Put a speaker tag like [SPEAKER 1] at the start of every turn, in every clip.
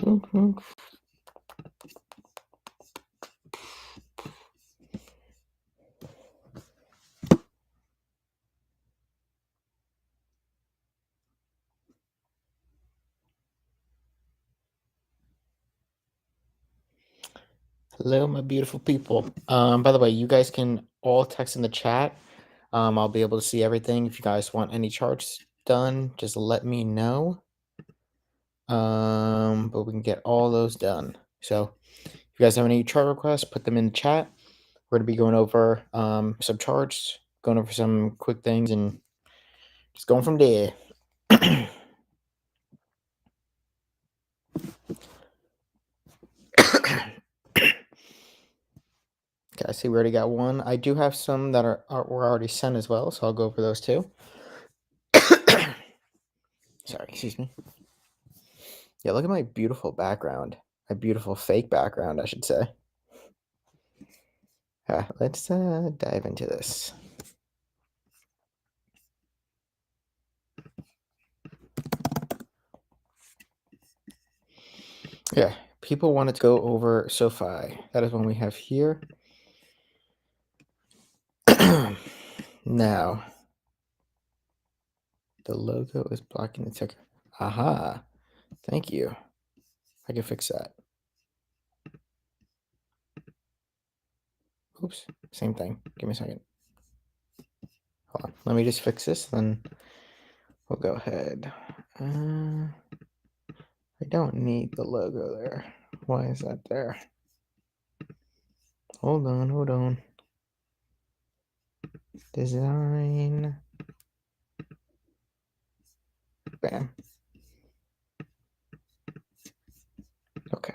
[SPEAKER 1] Hello, my beautiful people. By the way, you guys can all text in the chat. I'll be able to see everything. If you guys want any charts done, just let me know. But we can get all those done. So if you guys have any chart requests, put them in the chat. We're gonna be going over some charts, going over some quick things, and just going from there. Okay, I see we already got one. I do have some that were already sent as well, so I'll go over those too. Sorry, excuse me. Yeah, look at my beautiful background. My beautiful fake background, I should say. Let's dive into this. Yeah, people wanted to go over SoFi. That is one we have here. Now, the logo is blocking the ticker. Aha, thank you. I can fix that. Oops, same thing. Give me a second. Hold on, let me just fix this, then we'll go ahead. I don't need the logo there. Why is that there? Hold on. Design. Bam. Okay.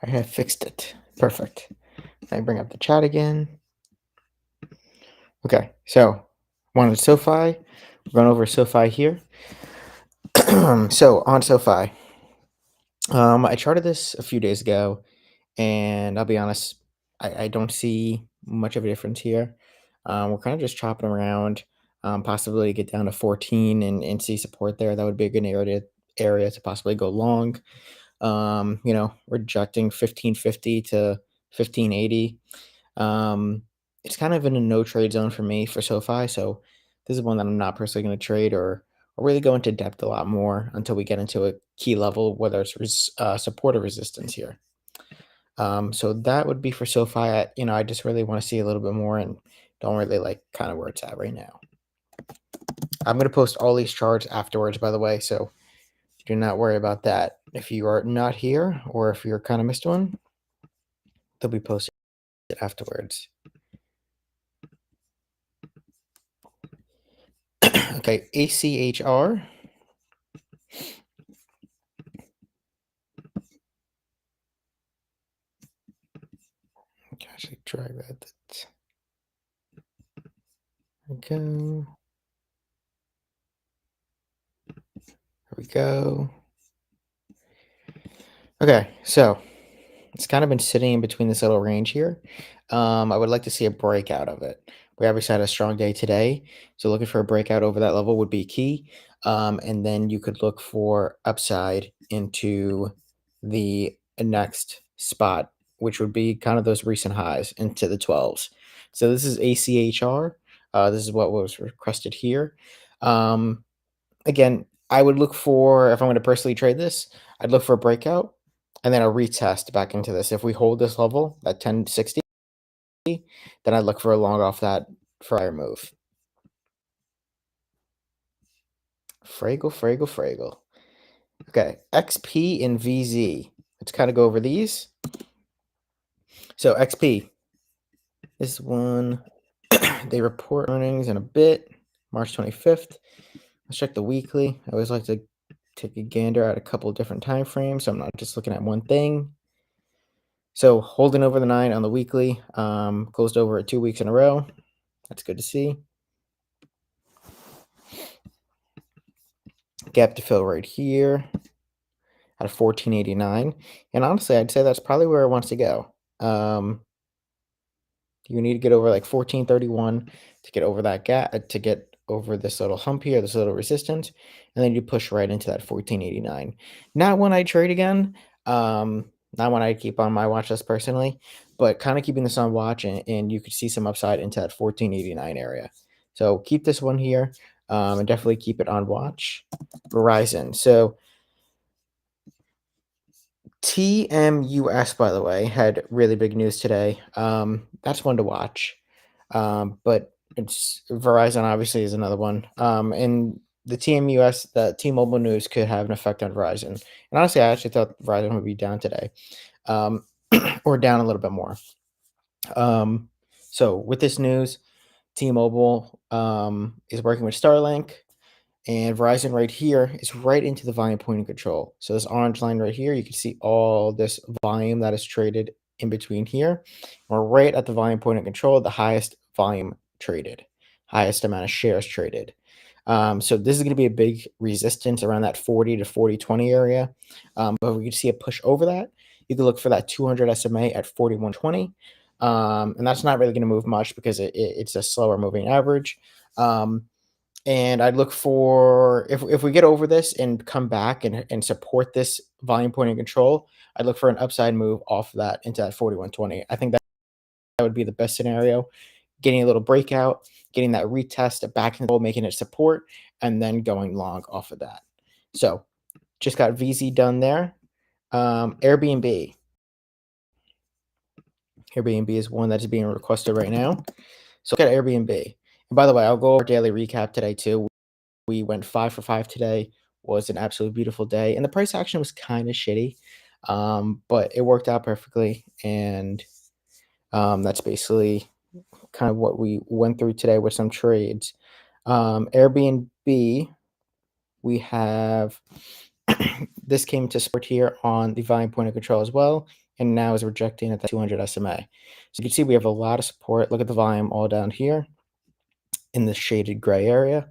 [SPEAKER 1] I have fixed it. Perfect. I bring up the chat again. Okay, so wanted SoFi. We're going over SoFi here. So on SoFi, I charted this a few days ago, and I'll be honest, I don't see much of a difference here. We're kind of just chopping around, possibly get down to 14 and see support there. That would be a good area to possibly go long. Rejecting 1550 to 1580. It's kind of in a no trade zone for me for SoFi, so this is one that I'm not personally going to trade or really go into depth a lot more until we get into a key level, whether it's support or resistance here. So that would be for SoFi. I just really want to see a little bit more and don't really like kind of where it's at right now. I'm going to post all these charts afterwards, by the way, so do not worry about that. If you are not here or if you're kind of missed one, they'll be posted afterwards. Okay, ACHR. Okay, I should drag that. There we go. There we go. Okay, so it's kind of been sitting in between this little range here. I would like to see a breakout of it. We obviously had a strong day today, so looking for a breakout over that level would be key. And then you could look for upside into the next spot, which would be kind of those recent highs into the 12s. So this is ACHR. This is what was requested here. Again, I would look for, if I'm going to personally trade this, I'd look for a breakout and then a retest back into this. If we hold this level at 1060, then I'd look for a long off that for a higher move. Fraggle. Okay, XP and VZ. Let's kind of go over these. So XP, this one, they report earnings in a bit, March 25th. Let's check the weekly. I always like to take a gander at a couple of different time frames, so I'm not just looking at one thing. So holding over the 9 on the weekly, closed over at 2 weeks in a row. That's good to see. Gap to fill right here at a 1489. And honestly, I'd say that's probably where it wants to go. You need to get over like 1431 to get over that gap, to get over this little hump here, this little resistance, and then you push right into that 1489. Not when I trade again, not when I keep on my watch list personally, but kind of keeping this on watch, and you could see some upside into that 1489 area. So keep this one here, and definitely keep it on watch. Verizon. So TMUS, by the way, had really big news today. That's one to watch. But it's Verizon obviously is another one. And the TMUS, the T-Mobile news could have an effect on Verizon. And honestly, I actually thought Verizon would be down today, um, or down a little bit more. So with this news, T-Mobile is working with Starlink. And Verizon right here is right into the volume point of control. So this orange line right here, you can see all this volume that is traded in between here. We're right at the volume point of control, the highest volume traded, highest amount of shares traded. So this is going to be a big resistance around that 40 to 40.20 area. But if we can see a push over that, you can look for that 200 SMA at 41.20. And that's not really going to move much because it's a slower moving average. And I'd look for if we get over this and come back and support this volume point of control, I'd look for an upside move off of that into that 41.20. I think that would be the best scenario. Getting a little breakout, getting that retest back in the goal, making it support, and then going long off of that. So just got VZ done there. Airbnb. Airbnb is one that is being requested right now. So look at Airbnb. And by the way, I'll go over daily recap today too. We went 5 for 5 today. Was an absolutely beautiful day, and the price action was kind of shitty, but it worked out perfectly. And that's basically kind of what we went through today with some trades. Airbnb, we have this came to support here on the volume point of control as well, and now is rejecting at the 200 SMA. So you can see we have a lot of support. Look at the volume all down here in the shaded gray area.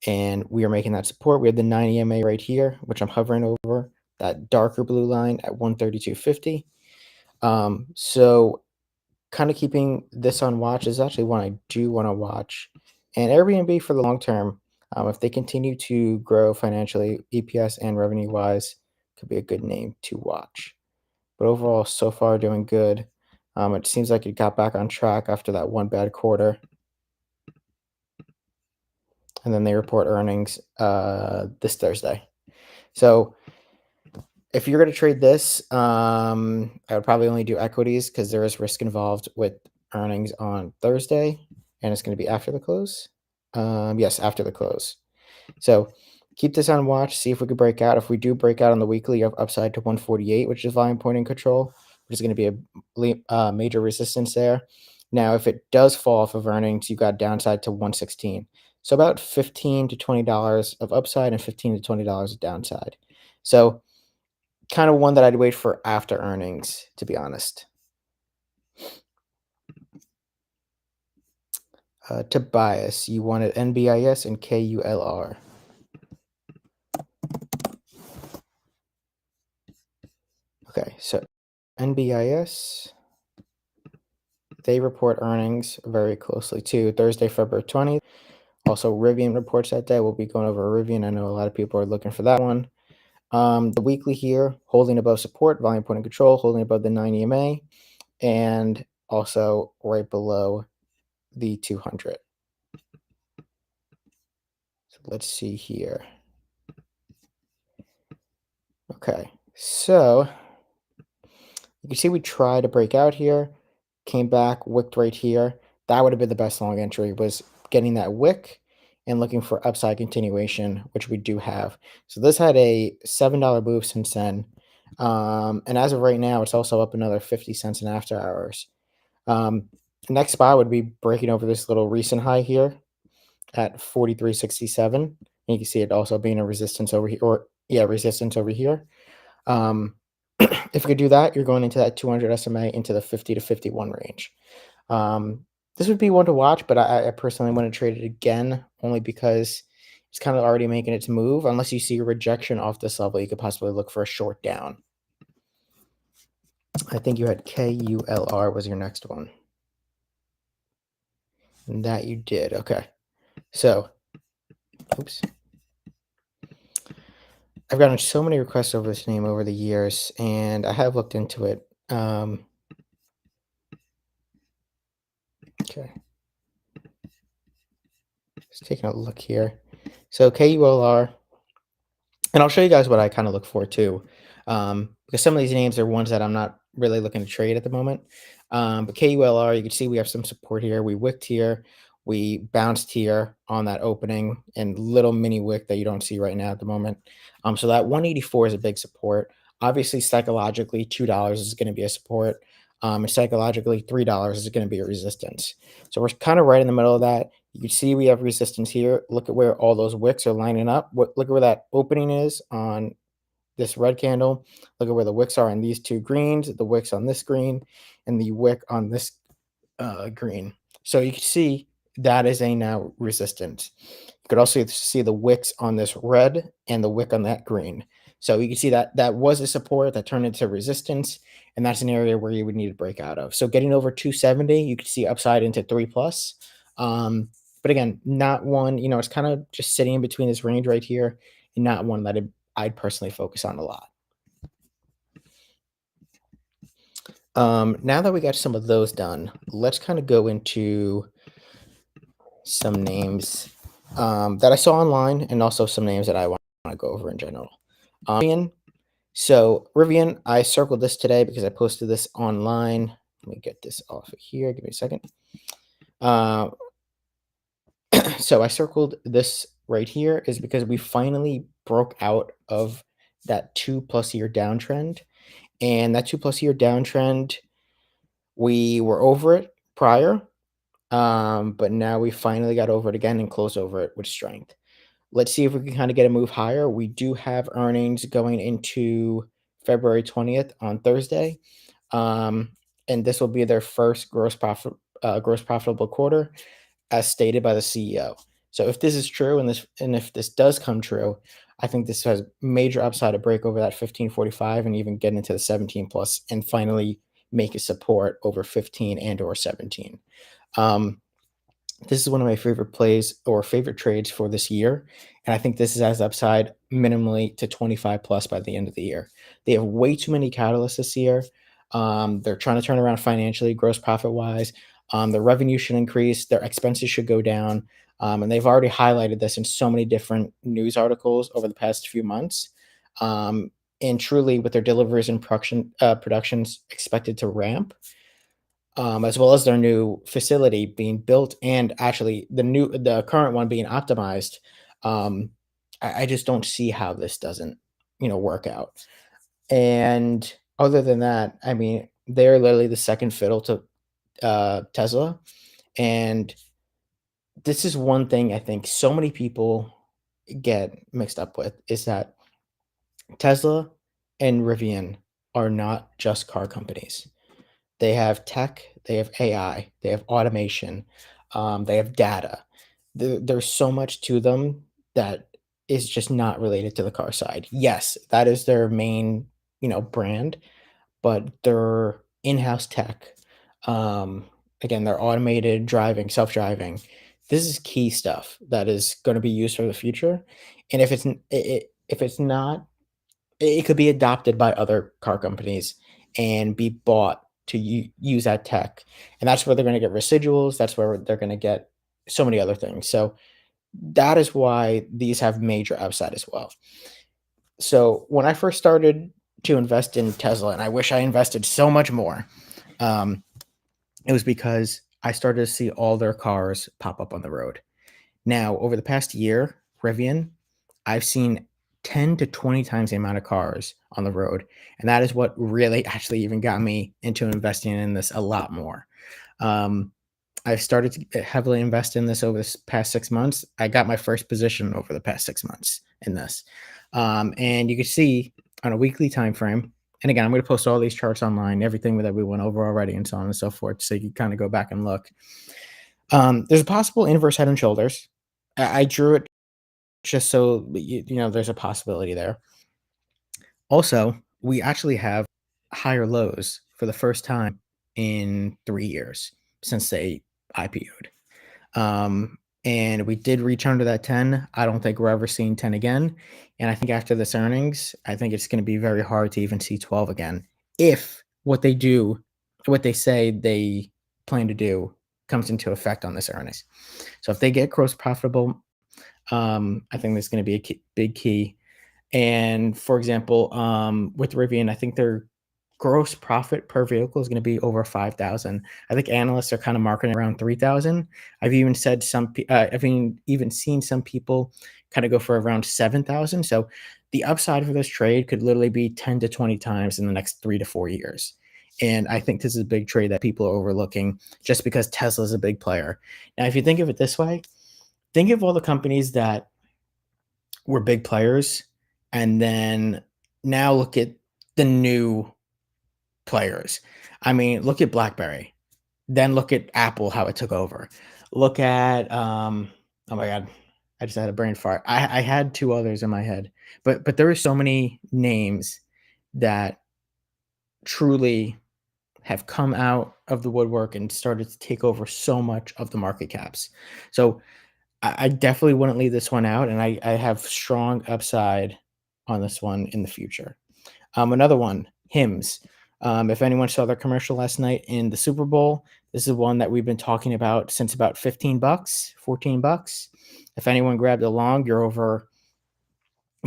[SPEAKER 1] And we are making that support. We have the 90 EMA right here, which I'm hovering over, that darker blue line at 132.50. So kind of keeping this on watch is actually one I do want to watch. And Airbnb for the long term, if they continue to grow financially, EPS and revenue wise, could be a good name to watch. But overall, so far doing good. It seems like it got back on track after that one bad quarter. And then they report earnings this Thursday. So if you're going to trade this, I would probably only do equities because there is risk involved with earnings on Thursday, and it's going to be after the close. Yes, after the close. So keep this on watch. See if we could break out. If we do break out on the weekly, you have upside to 148, which is volume point in control, which is going to be a major resistance there. Now, if it does fall off of earnings, you got downside to 116. So about $15 to $20 of upside and $15 to $20 of downside. So kind of one that I'd wait for after earnings, to be honest. Tobias, you wanted NBIS and KULR. Okay, so NBIS, they report earnings very closely too. Thursday, February 20th. Also, Rivian reports that day. We'll be going over Rivian. I know a lot of people are looking for that one. The weekly here, holding above support, volume point of control, holding above the 9 EMA, and also right below the 200. So let's see here. Okay, so you can see we tried to break out here, came back, wicked right here. That would have been the best long entry, was getting that wick and looking for upside continuation, which we do have. So this had a $7 move since then. And as of right now, it's also up another 50 cents in after hours. Next spot would be breaking over this little recent high here at 43.67. And you can see it also being a resistance over here, or yeah, resistance over here. If you could do that, you're going into that 200 SMA into the 50 to 51 range. This would be one to watch, but I personally want to trade it again only because it's kind of already making its move. Unless you see a rejection off this level, you could possibly look for a short down. I think you had KULR was your next one. And that you did. Okay. So, oops. I've gotten so many requests over this name over the years, and I have looked into it. Okay, just taking a look here. So KULR, and I'll show you guys what I kind of look for too, because some of these names are ones that I'm not really looking to trade at the moment. But KULR, you can see we have some support here. We wicked here, we bounced here on that opening, and little mini wick that you don't see right now at the moment. So that 184 is a big support. Obviously, psychologically, $2 is going to be a support. And psychologically, $3 is going to be a resistance. So we're kind of right in the middle of that. You can see we have resistance here. Look at where all those wicks are lining up. Look at where that opening is on this red candle. Look at where the wicks are on these two greens, the wicks on this green, and the wick on this green. So you can see that is a now resistance. You could also see the wicks on this red and the wick on that green. So you can see that that was a support that turned into resistance, and that's an area where you would need to break out of. So getting over 270, you could see upside into 3 plus. But again, not one, it's kind of just sitting in between this range right here, and not one that I'd personally focus on a lot. Now that we got some of those done, let's kind of go into some names that I saw online and also some names that I want to go over in general. Rivian. So Rivian, I circled this today because I posted this online. Let me get this off of here. Give me a second. Uh, so I circled this right here is because we finally broke out of that 2+ year downtrend. And that 2+ year downtrend, we were over it prior. But now we finally got over it again and closed over it with strength. Let's see if we can kind of get a move higher. We do have earnings going into February 20th on Thursday. Um, and this will be their first gross profitable quarter, as stated by the CEO. So if this is true and if this does come true, I think this has major upside to break over that 1545 and even get into the 17 plus and finally make a support over 15 and or 17. Um, this is one of my favorite plays or favorite trades for this year, and I think this is as upside minimally to 25 plus by the end of the year. They have way too many catalysts this year. They're trying to turn around financially, gross profit wise. Their revenue should increase, their expenses should go down, and they've already highlighted this in so many different news articles over the past few months. And truly, with their deliveries and productions expected to ramp, as well as their new facility being built and actually the current one being optimized, um, I just don't see how this doesn't, work out. And other than that, I mean, they're literally the second fiddle to Tesla. And this is one thing I think so many people get mixed up with is that Tesla and Rivian are not just car companies. They have tech, they have AI, they have automation, they have data. There's so much to them that is just not related to the car side. Yes, that is their main, brand, but their in-house tech, um, again, their automated driving, self-driving. This is key stuff that is going to be used for the future. And if it's not, it could be adopted by other car companies and be bought to use that tech, and that's where they're gonna get residuals, that's where they're gonna get so many other things, so that is why these have major upside as well. So, when I first started to invest in Tesla, and I wish I invested so much more, um, it was because I started to see all their cars pop up on the road. Now, over the past year, Rivian, I've seen 10 to 20 times the amount of cars on the road, and that is what really actually even got me into investing in this a lot more. Um, I've started to heavily invest in this over this past 6 months. I got my first position over the past 6 months in this. And you can see on a weekly time frame, and again, I'm gonna post all these charts online, everything that we went over already and so on and so forth, so you can kinda go back and look. There's a possible inverse head and shoulders. I drew it just so there's a possibility there. Also, we actually have higher lows for the first time in 3 years since they IPO'd. Um, and we did reach under that 10. I don't think we're ever seeing 10 again. And I think after this earnings, I think it's going to be very hard to even see 12 again if what they say they plan to do comes into effect on this earnings. So if they get gross profitable, I think that's going to be a big key. And for example, with Rivian, I think their gross profit per vehicle is going to be over 5,000. I think analysts are kind of marking it around 3,000. I've even seen some people kind of go for around 7,000. So the upside for this trade could literally be 10 to 20 times in the next 3 to 4 years. And I think this is a big trade that people are overlooking just because Tesla is a big player. Now, if you think of it this way, think of all the companies that were big players, and then now look at the new players. I mean, look at BlackBerry, then look at Apple, how it took over. Look at, oh my god, I just had a brain fart. I had 2 others in my head, but there are so many names that truly have come out of the woodwork and started to take over so much of the market caps. So I definitely wouldn't leave this one out, and I have strong upside on this one in the future. Another one, Hims. If anyone saw their commercial last night in the Super Bowl, this is one that we've been talking about since about 15 bucks, 14 bucks. If anyone grabbed along, you're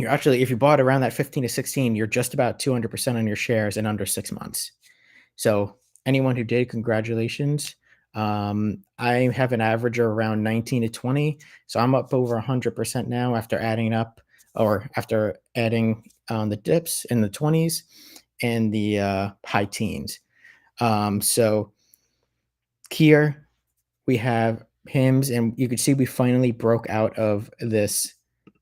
[SPEAKER 1] actually, if you bought around that 15 to 16, you're just about 200% on your shares in under 6 months. So anyone who did, congratulations. I have an average of around 19 to 20. So I'm up over 100% now after adding the dips in the 20s and the high teens. So here we have hymns, and you can see we finally broke out of this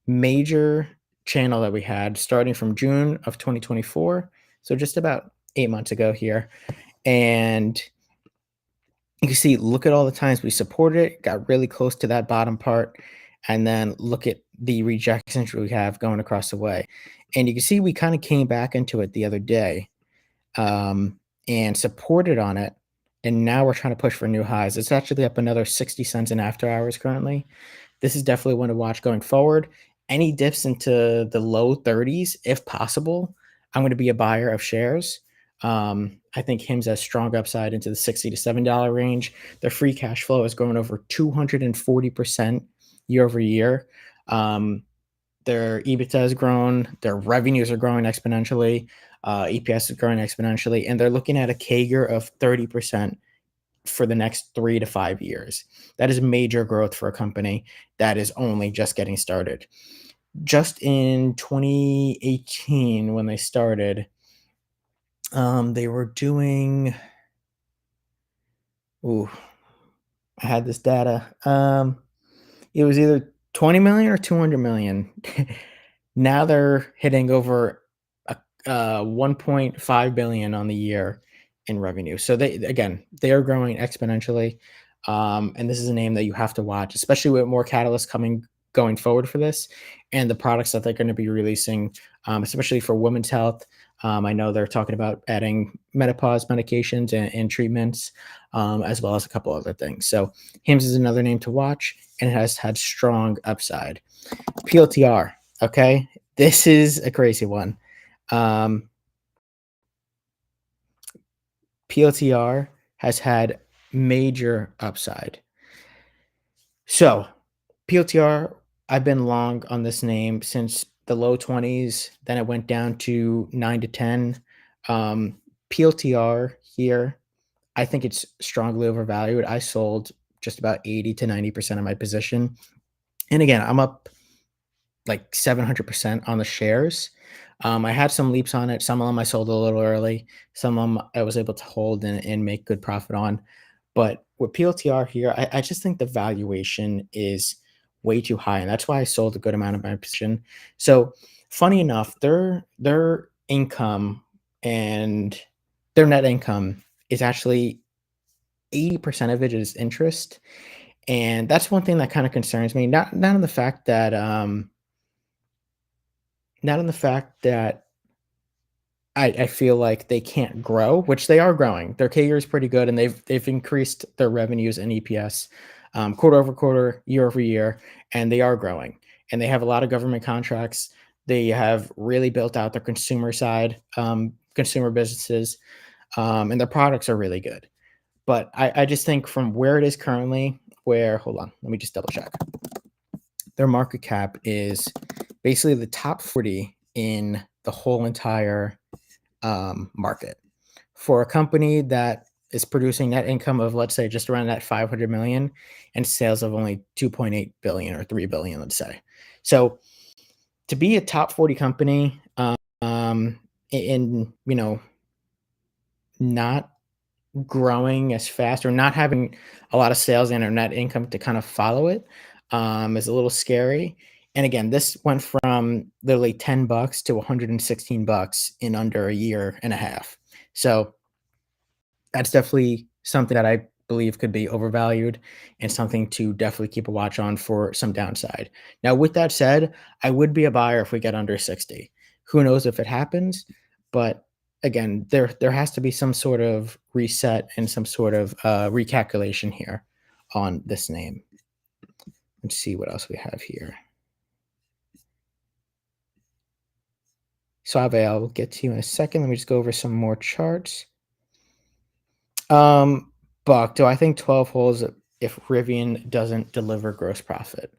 [SPEAKER 1] major channel that we had starting from June of 2024. So just about 8 months ago here. And you can see, look at all the times we supported it, got really close to that bottom part, and then look at the rejections we have going across the way. And you can see we kind of came back into it the other day, and supported on it, and now we're trying to push for new highs. It's actually up another 60 cents in after hours currently. This is definitely one to watch going forward. Any dips into the low 30s, if possible, I'm going to be a buyer of shares. I think Hims has strong upside into the $60 to $70 range. Their free cash flow has grown over 240% year over year. Their EBITDA has grown, their revenues are growing exponentially, EPS is growing exponentially, and they're looking at a CAGR of 30% for the next 3 to 5 years. That is major growth for a company that is only just getting started. Just in 2018, when they started, they were doing. Ooh, I had this data. It was either 20 million or 200 million. Now they're hitting over 1.5 billion on the year in revenue. So they are growing exponentially. And this is a name that you have to watch, especially with more catalysts coming going forward for this and the products that they're going to be releasing, especially for women's health. I know they're talking about adding menopause medications and treatments, as well as a couple other things. So Hims is another name to watch, and it has had strong upside. PLTR, okay? This is a crazy one. PLTR has had major upside. So PLTR, I've been long on this name since the low 20s. Then it went down to 9 to 10. PLTR here, I think it's strongly overvalued. I sold just about 80 to 90% of my position. And again, I'm up like 700% on the shares. I had some leaps on it. Some of them I sold a little early. Some of them I was able to hold and make good profit on. But with PLTR here, I just think the valuation is way too high. And that's why I sold a good amount of my position. So funny enough, their income and their net income is actually 80% of it is interest. And that's one thing that kind of concerns me. Not in the fact that not in the fact that I feel like they can't grow, which they are growing. Their CAGR is pretty good, and they've increased their revenues and EPS quarter over quarter, year over year, and they are growing. And they have a lot of government contracts. They have really built out their consumer side, consumer businesses, and their products are really good. But I just think from where it is currently, where hold on, let me just double check. Their market cap is basically the top 40 in the whole entire market. For a company that is producing net income of, let's say, just around that 500 million and sales of only 2.8 billion or 3 billion, let's say. So to be a top 40 company, in, not growing as fast or not having a lot of sales and or net income to kind of follow it, is a little scary. And again, this went from literally $10 to $116 in under a year and a half. So that's definitely something that I believe could be overvalued and something to definitely keep a watch on for some downside. Now, with that said, I would be a buyer if we get under 60. Who knows if it happens, but again, there has to be some sort of reset and some sort of recalculation here on this name. Let's see what else we have here. Suave, I'll get to you in a second. Let me just go over some more charts. Buck, do I think 12 holes if Rivian doesn't deliver gross profit?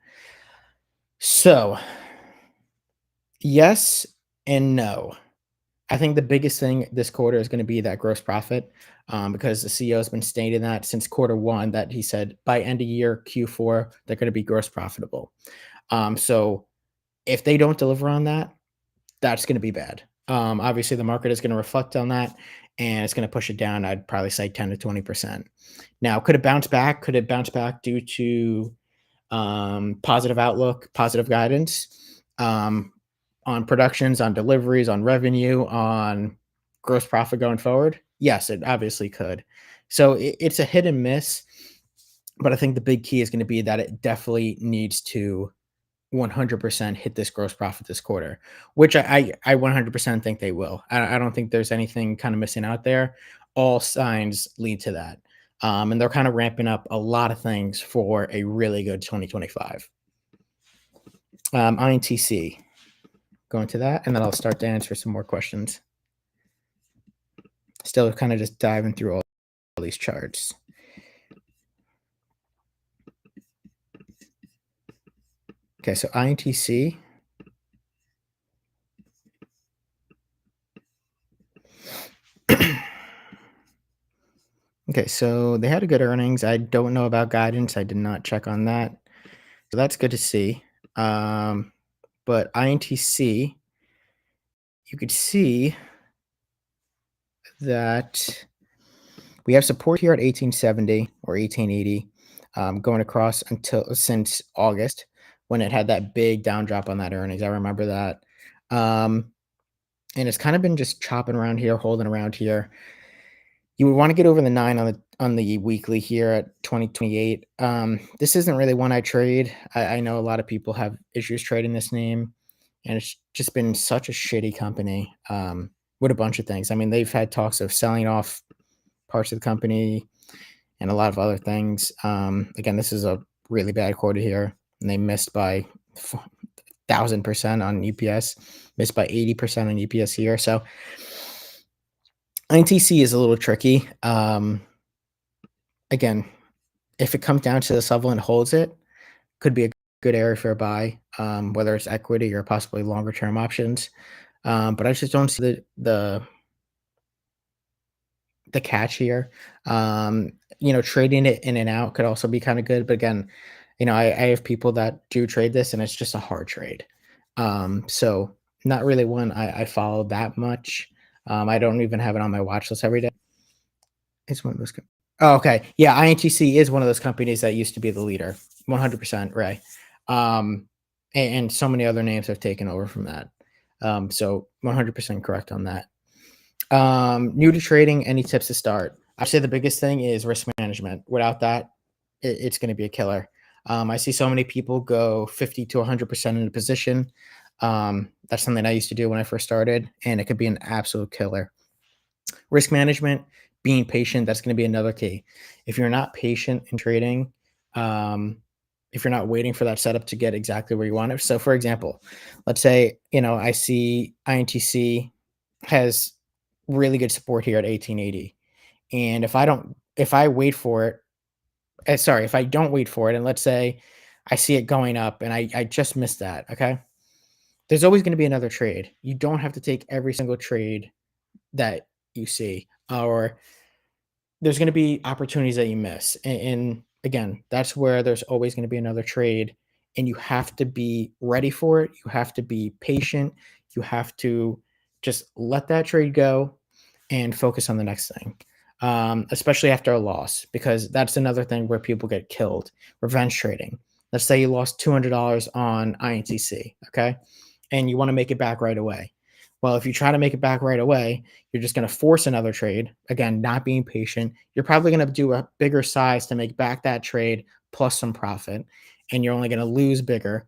[SPEAKER 1] So, yes and no. I think the biggest thing this quarter is going to be that gross profit, because the CEO has been stating that since quarter one that he said by end of year Q4 they're going to be gross profitable. So if they don't deliver on that, that's going to be bad. Obviously, the market is going to reflect on that, and it's going to push it down. I'd probably say 10 to 20%. Now, could it bounce back? Could it bounce back due to positive outlook, positive guidance on productions, on deliveries, on revenue, on gross profit going forward? Yes, it obviously could. So it's a hit and miss, but I think the big key is going to be that it definitely needs to 100% hit this gross profit this quarter, which I 100% think they will. I don't think there's anything kind of missing out there. All signs lead to that. And they're kind of ramping up a lot of things for a really good 2025. INTC, go into that, and then I'll start to answer some more questions. Still kind of just diving through all these charts. Okay, so INTC. Okay, so they had a good earnings. I don't know about guidance. I did not check on that. So that's good to see. But INTC, you could see that we have support here at 1870 or 1880, going across since August when it had that big down drop on that earnings. I remember that. And it's kind of been just chopping around here, holding around here. You would want to get over the 9 on the weekly here at 2028. This isn't really one I trade. I know a lot of people have issues trading this name, and it's just been such a shitty company with a bunch of things. I mean, they've had talks of selling off parts of the company and a lot of other things. Again, this is a really bad quarter here, and they missed by 1,000% on EPS, missed by 80% on EPS here. So INTC is a little tricky. Again, if it comes down to this level and holds it, could be a good area for a buy, whether it's equity or possibly longer term options. But I just don't see the catch here. Trading it in and out could also be kind of good. But again, I have people that do trade this, and it's just a hard trade. So not really one I follow that much. I don't even have it on my watch list every day. It's one of those. Oh, okay. Yeah, INTC is one of those companies that used to be the leader. 100%, Ray. And so many other names have taken over from that. So 100% correct on that. New to trading, any tips to start? I'd say the biggest thing is risk management. Without that, it's going to be a killer. I see so many people go 50 to 100% in a position. That's something I used to do when I first started, and it could be an absolute killer. Risk management, being patient, that's going to be another key. If you're not patient in trading, um, if you're not waiting for that setup to get exactly where you want it. So, for example, let's say, I see INTC has really good support here at 1880. And if I wait for it, sorry, if I don't wait for it, and let's say I see it going up and I just missed that, okay? There's always going to be another trade. You don't have to take every single trade that you see, or there's going to be opportunities that you miss. And again, that's where there's always going to be another trade, and you have to be ready for it. You have to be patient. You have to just let that trade go and focus on the next thing, especially after a loss, because that's another thing where people get killed. Revenge trading. Let's say you lost $200 on INTC, okay? And you want to make it back right away. Well, if you try to make it back right away, you're just going to force another trade. Again, not being patient. You're probably going to do a bigger size to make back that trade plus some profit. And you're only going to lose bigger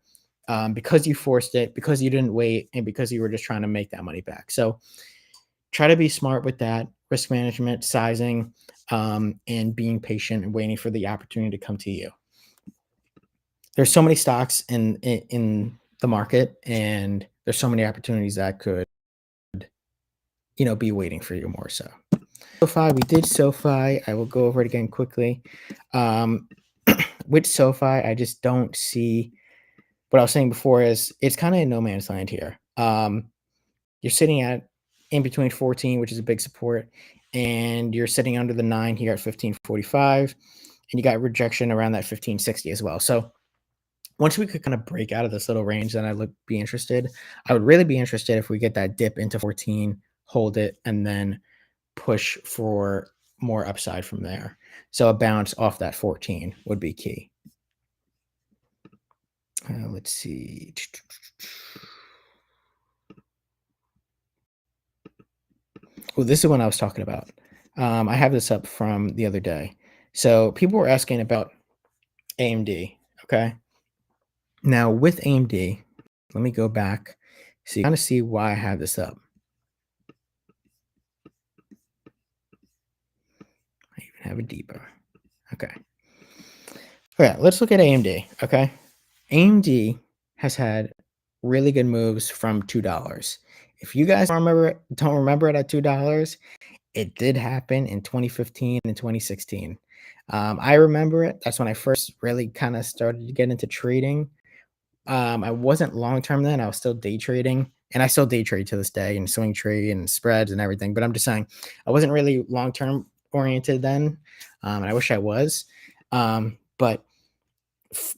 [SPEAKER 1] because you forced it, because you didn't wait, and because you were just trying to make that money back. So try to be smart with that risk management, sizing, and being patient and waiting for the opportunity to come to you. There's so many stocks in the market, and there's so many opportunities that could be waiting for you more so. SoFi, we did SoFi. I will go over it again quickly. With SoFi, I just don't see what I was saying before is it's kind of in no man's land here. You're sitting at in between 14, which is a big support, and you're sitting under the 9 here at 1545, and you got rejection around that 1560 as well. So once we could kind of break out of this little range, then I would be interested. I would really be interested if we get that dip into 14, hold it, and then push for more upside from there. So a bounce off that 14 would be key. Let's see. Oh, this is what I was talking about. I have this up from the other day. So people were asking about AMD. Okay. Now with AMD, let me go back so you kind of see why I have this up. I even have it deeper. Okay. All right, let's look at AMD. Okay. AMD has had really good moves from $2. If you guys don't remember it at $2, it did happen in 2015 and 2016. I remember it. That's when I first really kind of started to get into trading. I wasn't long term then. I was still day trading, and I still day trade to this day and swing trade and spreads and everything. But I'm just saying, I wasn't really long term oriented then, and I wish I was. But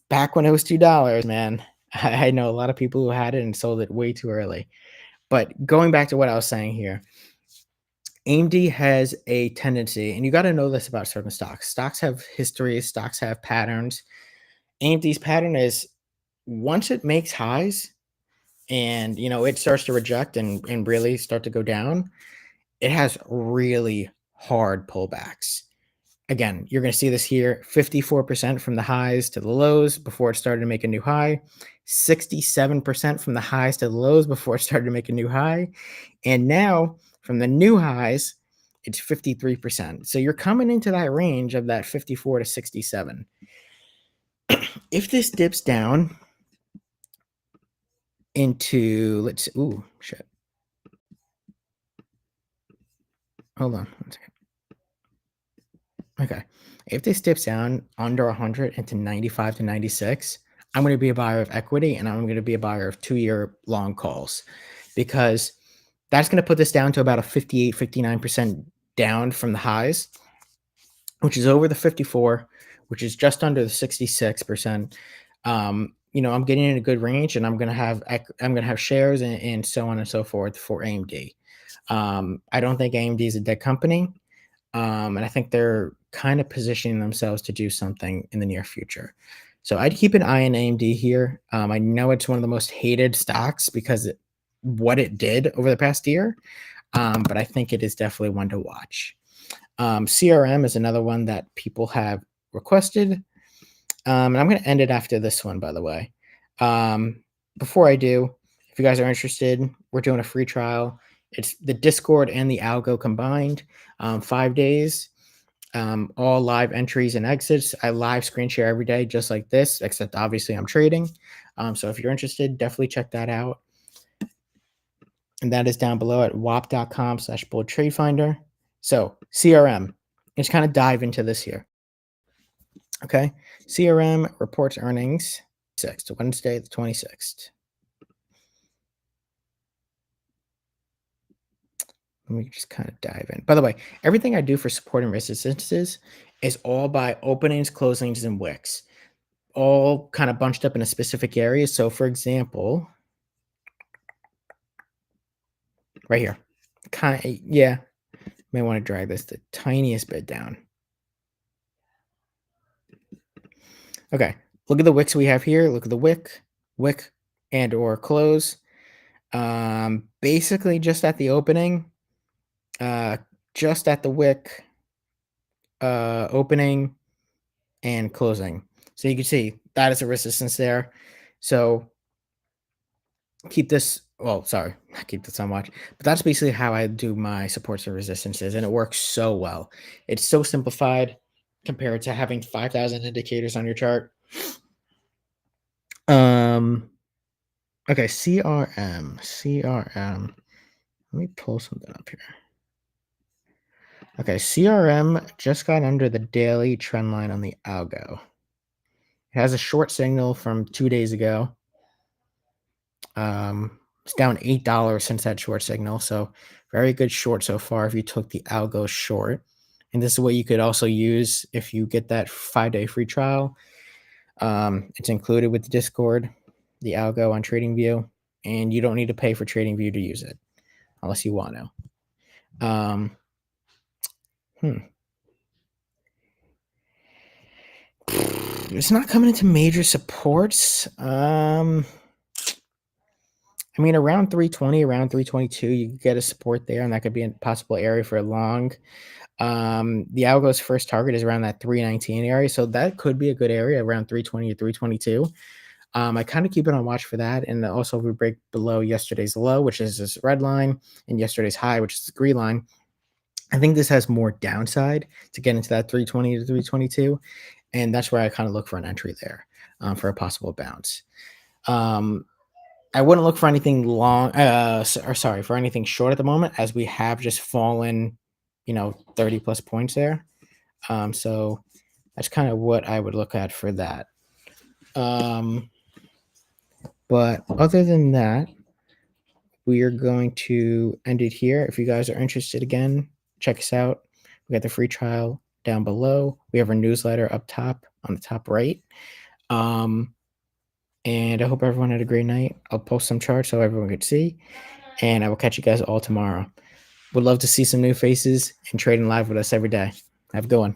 [SPEAKER 1] back when it was $2, man, I know a lot of people who had it and sold it way too early. But going back to what I was saying here, AMD has a tendency, and you got to know this about certain stocks. Stocks have histories, stocks have patterns. AMD's pattern is once it makes highs and it starts to reject and really start to go down, it has really hard pullbacks. Again, you're going to see this here, 54% from the highs to the lows before it started to make a new high, 67% from the highs to the lows before it started to make a new high, and now from the new highs, it's 53%. So you're coming into that range of that 54 to 67. If this dips down into, let's see, ooh, shit. Hold on one second. Okay. If this dips down under 100 into 95 to 96, I'm going to be a buyer of equity, and I'm going to be a buyer of 2-year long calls, because that's going to put this down to about a 58, 59% down from the highs, which is over the 54, which is just under the 66%. I'm getting in a good range, and I'm going to have shares and so on and so forth for AMD. I don't think AMD is a dead company. And I think they're kind of positioning themselves to do something in the near future. So I'd keep an eye on AMD here. I know it's one of the most hated stocks because what it did over the past year, but I think it is definitely one to watch. CRM is another one that people have requested. And I'm going to end it after this one, by the way. Before I do, if you guys are interested, we're doing a free trial. It's the Discord and the algo combined, 5 days. all live entries and exits. I live screen share every day, just like this, except obviously I'm trading. So if you're interested, definitely check that out. And that is down below at wap.com/BullTradeFinder. So CRM, let's kind of dive into this here. Okay. CRM reports earnings 6th, Wednesday, the 26th. Let me just kind of dive in. By the way, everything I do for support and resistances is all by openings, closings, and wicks, all kind of bunched up in a specific area. So, for example, right here, yeah, may want to drag this the tiniest bit down. Okay, look at the wicks we have here. Look at the wick, and or close. Basically, just at the opening, just at the wick, opening, and closing. So you can see that is a resistance there. So keep this, well, sorry, not keep this on watch, but that's basically how I do my supports and resistances, and it works so well. It's so simplified compared to having 5,000 indicators on your chart. Um, okay, CRM. Let me pull something up here. Okay, CRM just got under the daily trend line on the algo. It has a short signal from 2 days ago. It's down $8 since that short signal. So very good short so far if you took the algo short. And this is what you could also use if you get that 5-day free trial. It's included with the Discord, the algo on TradingView, and you don't need to pay for TradingView to use it unless you want to. It's not coming into major supports. I mean, around 320, around 322, you could get a support there, and that could be a possible area for a long. The algo's first target is around that 319 area, so that could be a good area around 320 to 322. I kind of keep it on watch for that, and also if we break below yesterday's low, which is this red line, and yesterday's high, which is the green line, I think this has more downside to get into that 320 to 322, and that's where I kind of look for an entry there for a possible bounce. I wouldn't look for anything long, for anything short at the moment, as we have just fallen, 30 plus points there. So that's kind of what I would look at for that. But other than that, we are going to end it here. If you guys are interested, again, check us out. We got the free trial down below. We have our newsletter up top on the top right. And I hope everyone had a great night. I'll post some charts so everyone could see. And I will catch you guys all tomorrow. Would love to see some new faces and trading live with us every day. Have a good one.